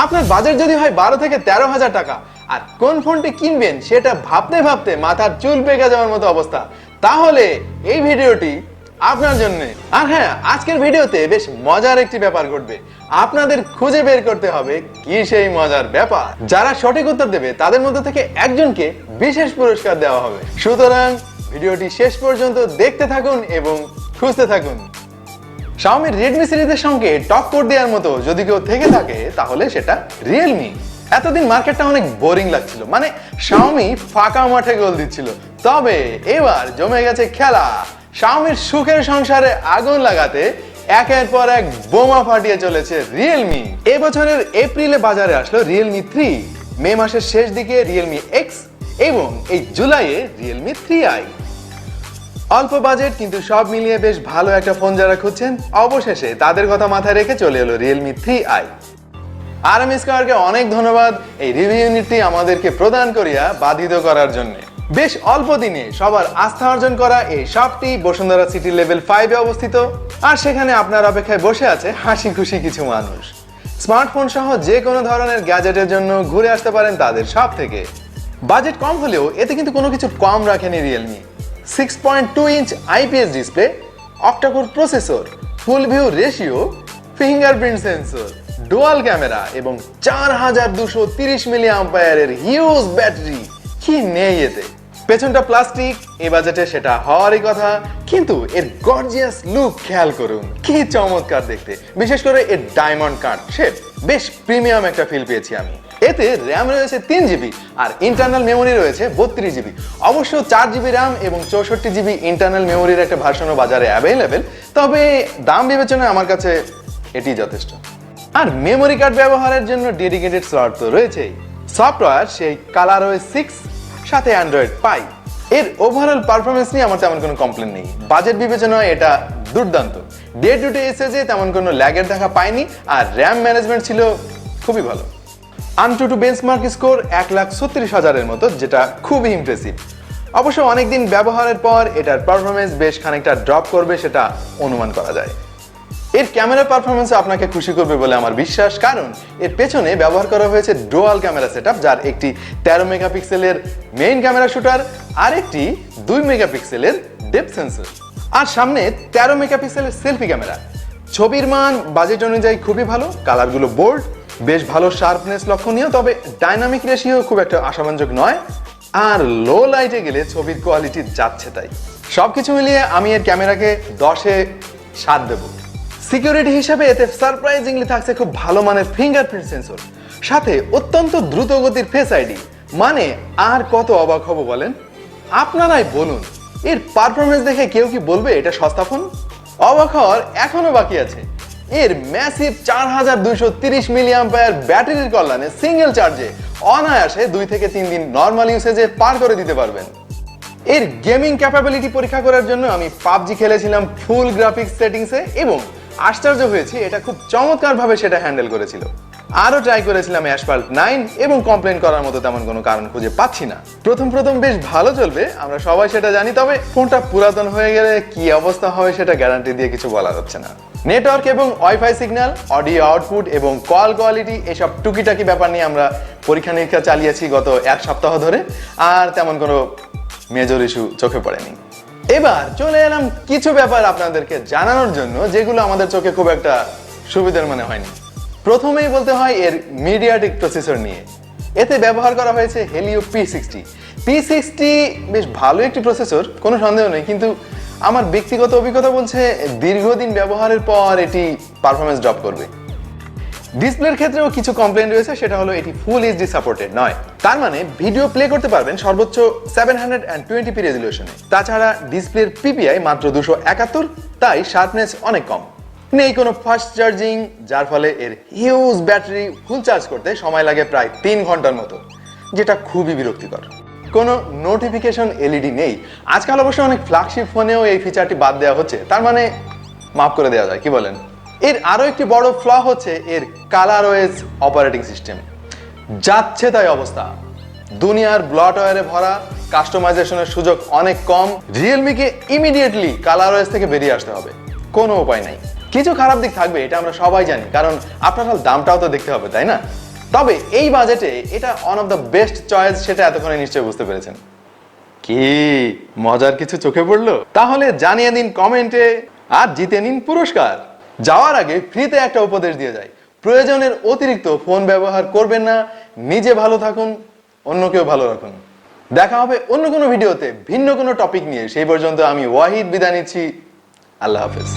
আপনার বাজেট যদি হয় 12 থেকে 13,000 টাকা আর কোন ফোনটি কিনবেন সেটা ভাবতে ভাবতে মাথার চুল পেকে যাওয়ার মতো অবস্থা, তাহলে এই ভিডিওটি আপনার জন্য। আর হ্যাঁ, আজকের ভিডিওতে বেশ মজার একটি ব্যাপার ঘটবে। আপনাদের খুঁজে বের করতে হবে কি সেই মজার ব্যাপার। যারা সঠিক উত্তর দেবে তাদের মধ্যে থেকে একজনকে বিশেষ পুরস্কার দেওয়া হবে। সুতরাং ভিডিওটি শেষ পর্যন্ত দেখতে থাকুন এবং খুঁজতে থাকুন। Xiaomi Redmi সিরিজের সঙ্গে টক্কর দেওয়ার মতো যদি কেউ থেকে থাকে তাহলে সেটা Realme। এতদিন মার্কেটটা অনেক বোরিং লাগছিল, মানে Xiaomi ফাঁকা মাঠে গোল দিচ্ছিল। তবে এবার জমে গেছে খেলা। Xiaomiর সুখের সংসারে আগুন লাগাতে একের পর এক বোমা ফাটিয়ে চলেছে Realme। এবছরের এপ্রিলে বাজারে আসলো Realme 3, মে মাসের শেষ দিকে Realme X এবং এই জুলাইয়ে Realme 3i। অল্প বাজেট কিন্তু সব মিলিয়ে বেশ ভালো একটা ফোন যারা খুঁজছেন, অবশেষে তাদের কথা মাথায় রেখে চলে এলো Realme 3i। RM Squire-কে অনেক ধন্যবাদ এই রিভিউ ইউনিটটি আমাদেরকে প্রদান করিয়া বাধিত করার জন্য। বেশ অল্প দিনে সবার আস্থা অর্জন করা এই শপটি বসুন্ধরা সিটি লেভেল 5-এ অবস্থিত। আর সেখানে আপনার অপেক্ষায় বসে আছে হাসি খুশি কিছু মানুষ। স্মার্টফোন সহ যে কোনো ধরনের গ্যাজেটের জন্য ঘুরে আসতে পারেন তাদের শপ থেকে। বাজেট কম হলেও এতে কিন্তু কোনো কিছু কম রাখেনি Realme। 6.2 inch IPS display, octacore processor, ফুল view ratio, fingerprint sensor, dual camera এবং 4230 মিলিঅ্যাম্পিয়ারের হিউজ ব্যাটারি। কি নেই এতে? পেছনটা প্লাস্টিক, এই বাজেটে সেটা হওয়ারই কথা, কিন্তু এর গর্জিয়াস লুক খেয়াল করুন, কি চমৎকার দেখতে। বিশেষ করে এর ডায়মন্ড কাট শেপ, বেশ প্রিমিয়াম একটা ফিল পেয়েছি আমি। এতে র্যাম রয়েছে 3GB আর ইন্টারনাল মেমোরি রয়েছে 32GB। অবশ্য 4GB র্যাম এবং 64GB ইন্টারনাল মেমোরির একটা ভার্সনও বাজারে অ্যাভেলেবেল, তবে দাম বিবেচনায় আমার কাছে এটি যথেষ্ট। আর মেমোরি কার্ড ব্যবহারের জন্য ডেডিকেটেড স্লট তো রয়েছেই। সফটওয়্যার সেই ColorOS 6 সাথে অ্যান্ড্রয়েড পাই। এর ওভারঅল পারফরমেন্স নিয়ে আমার তেমন কোনো কমপ্লেন নেই। বাজেট বিবেচনায় এটা দুর্দান্ত। ডে টু ডে ইউসেজে তেমন কোনো ল্যাগের দেখা পাইনি আর র্যাম ম্যানেজমেন্ট ছিল খুবই ভালো। AnTuTu বেঞ্চমার্ক স্কোর 1,36,000-এর মতো, যেটা খুবই ইমপ্রেসিভ। অবশ্য অনেকদিন ব্যবহারের পর এটার পারফরমেন্স বেশ খানিকটা ড্রপ করবে সেটা অনুমান করা যায়। এর ক্যামেরা পারফরমেন্স আপনাকে খুশি করবে বলে আমার বিশ্বাস, কারণ এর পেছনে ব্যবহার করা হয়েছে ডুয়াল ক্যামেরা সেটআপ, যার একটি 13 মেগাপিক্সেলের মেইন ক্যামেরা শুটার আর একটি 2 মেগাপিক্সেলের ডেপথ সেন্সর, আর সামনে 13 মেগাপিক্সেলের সেলফি ক্যামেরা। ছবির মান বাজেট অনুযায়ী খুবই ভালো, কালারগুলো বোল্ড, বেশ ভালো শার্পনেস লক্ষণীয়, তবে ডাইনামিক রেশিও খুব একটা আশাবাঞ্জক নয়। আর লো লাইটে গেলে ছবির কোয়ালিটি যাচ্ছে তাই। সবকিছু মিলিয়ে আমি এর ক্যামেরাকে 10-এ 7 দেব। সিকিউরিটি হিসাবে এতে সারপ্রাইজিংলি থাকছে খুব ভালো মানের ফিঙ্গারপ্রিন্ট সেন্সর, সাথে অত্যন্ত দ্রুত গতির ফেস আইডি। মানে আর কত অবাক হব বলেন? আপনারাই বলুন, এর পারফরমেন্স দেখে কেউ কি বলবে এটা সস্তা ফোন? অবাক হওয়ার এখনো বাকি আছে। এর ম্যাসিভ 4230 মিলিঅ্যাম্পিয়ার ব্যাটারির কল্যাণে সিঙ্গেল চার্জে অনায়াসে 2 থেকে 3 দিন নর্মাল ইউসেজে পার করে দিতে পারবেন। এর গেমিং ক্যাপাবিলিটি পরীক্ষা করার জন্য আমি পাবজি খেলেছিলাম ফুল গ্রাফিক্স সেটিংসে এবং আশ্চর্য হয়েছি এটা খুব চমৎকার ভাবে সেটা হ্যান্ডেল করেছিল। আরো ট্রাই করেছিলাম অ্যাসফল্ট 9 এবং কমপ্লেন করার মতো তেমন কোনো কারণ খুঁজে পাচ্ছি না। প্রথম বেশ ভালো চলবে, আমরা সবাই সেটা জানি, তবে ফোনটা পুরাতন হয়ে গেলে কি অবস্থা হবে সেটা গ্যারান্টি দিয়ে কিছু বলা যাচ্ছে না। নেটওয়ার্ক এবং ওয়াইফাই সিগন্যাল, অডিও আউটপুট এবং কল কোয়ালিটি, এসব টুকিটাকি ব্যাপার নিয়ে আমরা পরীক্ষা নিরীক্ষা চালিয়েছি গত 1 সপ্তাহ ধরে, আর তেমন কোনো মেজর ইস্যু চোখে পড়েনি। এবার চলে এলাম কিছু ব্যাপার আপনাদেরকে জানানোর জন্য যেগুলো আমাদের চোখে খুব একটা সুবিধার মনে হয়নি। প্রথমেই বলতে হয় এর মিডিয়াটেক প্রসেসর নিয়ে। এতে ব্যবহার করা হয়েছে Helio P60 বেশ ভালো একটি প্রসেসর, কোনো সন্দেহ নেই, কিন্তু আমার ব্যক্তিগত অভিজ্ঞতা বলছে দীর্ঘদিন ব্যবহারের পর এটি পারফরমেন্স ড্রপ করবে। ডিসপ্লের ক্ষেত্রেও কিছু কমপ্লেইন রয়েছে, সেটা হলো এটি ফুল এইচডি সাপোর্টেড নয়। তার মানে ভিডিও প্লে করতে পারবেন সর্বোচ্চ 720p রেজলিউশনে। তাছাড়া ডিসপ্লের পিপিআই মাত্র 271, তাই শার্পনেস অনেক কম। নেই কোনো ফাস্ট চার্জিং, যার ফলে এর হিউজ ব্যাটারি ফুল চার্জ করতে সময় লাগে প্রায় 3 ঘন্টার মতো, যেটা খুবই বিরক্তিকর। কোনো নোটিফিকেশন এলইডি নেই। আজকাল অবশ্য অনেক ফ্ল্যাগশিপ ফোনেও এই ফিচারটি বাদ দেওয়া হচ্ছে, তার মানে মাফ করে দেওয়া যায়, কি বলেন? এর আরো একটি বড় ফ্ল হচ্ছে এর ColorOS অপারেটিং সিস্টেম। যাচ্ছে তাই অবস্থা, দুনিয়ার ব্লটওয়্যারে ভরা, কাস্টমাইজেশনের সুযোগ অনেক কম। রিয়েলমিকে ইমিডিয়েটলি ColorOS থেকে বেরিয়ে আসতে হবে, কোনো উপায় নাই। কিছু খারাপ দিক থাকবে, এটা আমরা সবাই জানি, কারণ আপনার দামটাও তো দেখতে হবে, তাই না? তবে এই বাজেটে এটা one of the best choice, সেটা এতক্ষণে নিশ্চয়ই বুঝতে পেরেছেন। কি মজার কিছু চোখে পড়লো? তাহলে জানিয়ে দিন কমেন্টে, আর জিতে নিন পুরস্কার। যাওয়ার আগে ফ্রিতে একটা উপদেশ দিয়ে যায়, প্রয়োজনের অতিরিক্ত ফোন ব্যবহার করবেন না। নিজে ভালো থাকুন, অন্যকেও ভালো রাখুন। দেখা হবে অন্য কোনো ভিডিওতে ভিন্ন কোনো টপিক নিয়ে। সেই পর্যন্ত আমি ওয়াহিদ বিদায় নিচ্ছি। আল্লাহ হাফেজ।